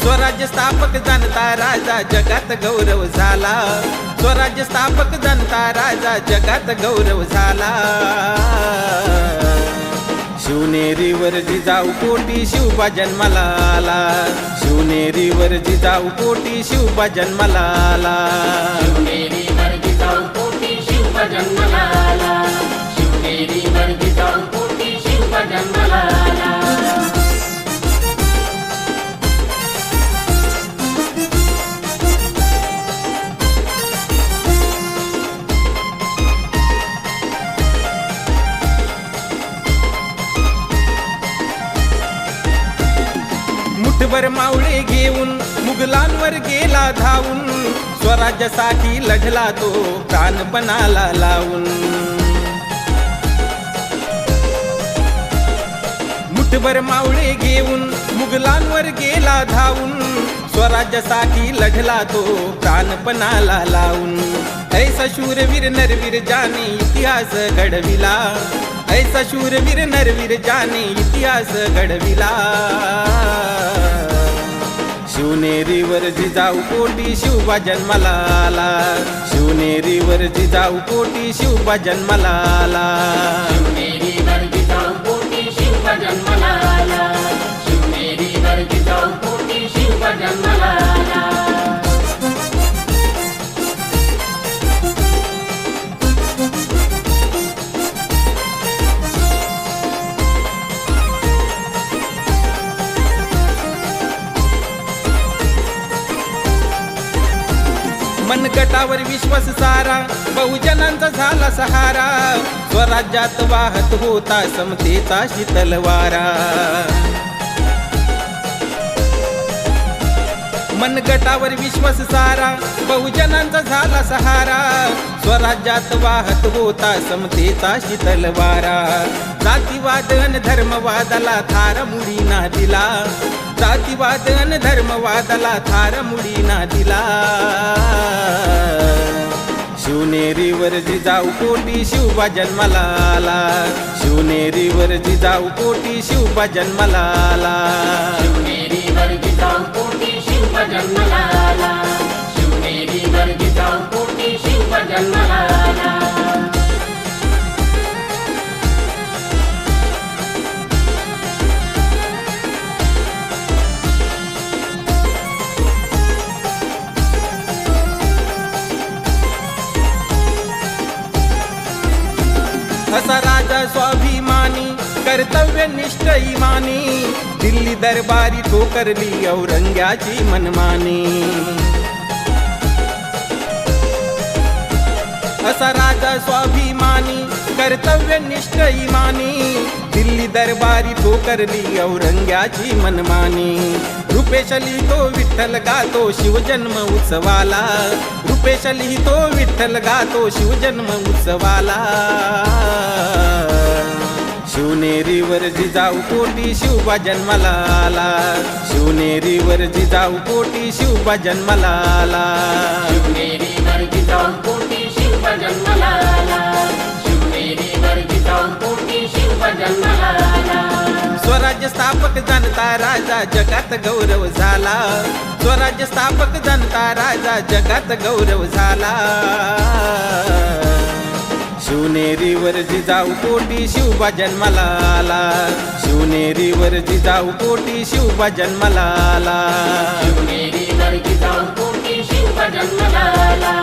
स्वराज्य स्थापक जनता राजा जगात गौरव झाला, स्वराज्य स्थापक जनता राजा जगात गौरव झाला। शिवनेरीवर जिजाऊ पोटी शिवबा जन्माला आला, शिवनेरीवर जिजाऊ पोटी शिवबा जन्माला आला। शिवनेरीवर जिजाऊ पोटी शिवबा जन्माला आला, शिवनेरीवर जिजाऊ पोटी शिवबा जन्माला आला। मुठभर मावळे घेऊन मुघलांवर गेला धावून, स्वराज्यासाठी लढला तो प्राणपणाला लावून। मुठभर मावळे घेऊन मुघलांवर गेला धावून, स्वराज्यासाठी लढला तो प्राणपणाला लावून। ऐसा शूरवीर नरवीर जाने इतिहास घडविला, ऐसा शूरवीर नरवीर जाने इतिहास घडविला। शिवनेरीवर जिजाऊ पोटी शिवबा जन्माला आला, शिवनेरीवर जिजाऊ पोटी शिवबा जन्माला आला। शिवनेरीवर जिजाऊ पोटी शिवबा जन्माला आला, शिवनेरीवर जिजाऊ पोटी शिवबा जन्माला आला। मनगटावर विश्वास सारा बहुजनांचा झाला सहारा, स्वराज्यात वाहत होता समतेचा शीतल वारा। मनगटावर विश्वास सारा बहुजनांचा झाला सहारा, स्वराज्यात वाहत होता समतेचा शीतल वारा। जातीवाद अन धर्मवादाला थार मुळी ना दिला, जातीवाद अन धर्मवादाला थार मुळी ना दिला। शिवनेरीवर जिजाऊ पोटी शिवबा जन्माला आला, शिवनेरीवर जिजाऊ पोटी शिवबा जन्माला आला। शिवनेरीवर जिजाऊ पोटी शिवबा जन्माला आला, शिवनेरीवर जिजाऊ पोटी शिवबा जन्माला आला। असा राजा स्वाभिमानी कर्तव्यनिष्ठ इमानी, दिल्ली दरबारी ठोकरली औरंग्याची मनमानी। असा राजा स्वाभिमानी कर्तव्यनिष्ठ इमानी, दिल्ली दरबारी ठोकरली औरंग्याची मनमानी। रुपेश लिहितो विठ्ठल गातो शिवजन्म उत्सवाला, रुपेश लिहितो विठ्ठल गातो शिवजन्म उत्सवाला। शिवनेरीवर जिजाऊ पोटी शिवबा जन्माला आला, शिवनेरीवर जिजाऊ पोटी शिवबा जन्माला आला। शिवनेरीवर जिजाऊ पोटी शिवबा जन्माला आला, शिवनेरीवर जिजाऊ पोटी शिवबा जन्माला आला। स्वराज्य स्थापक जनता राजा जगात गौरव झाला, स्वराज्य स्थापक जनता राजा जगात गौरव झाला। शिवनेरीवर जिजाऊ पोटी शिवबा जन्माला आला, शिवनेरीवर जिजाऊ पोटी शिवबा जन्माला आला। शिवनेरीवर जिजाऊ पोटी शिवबा जन्माला आला।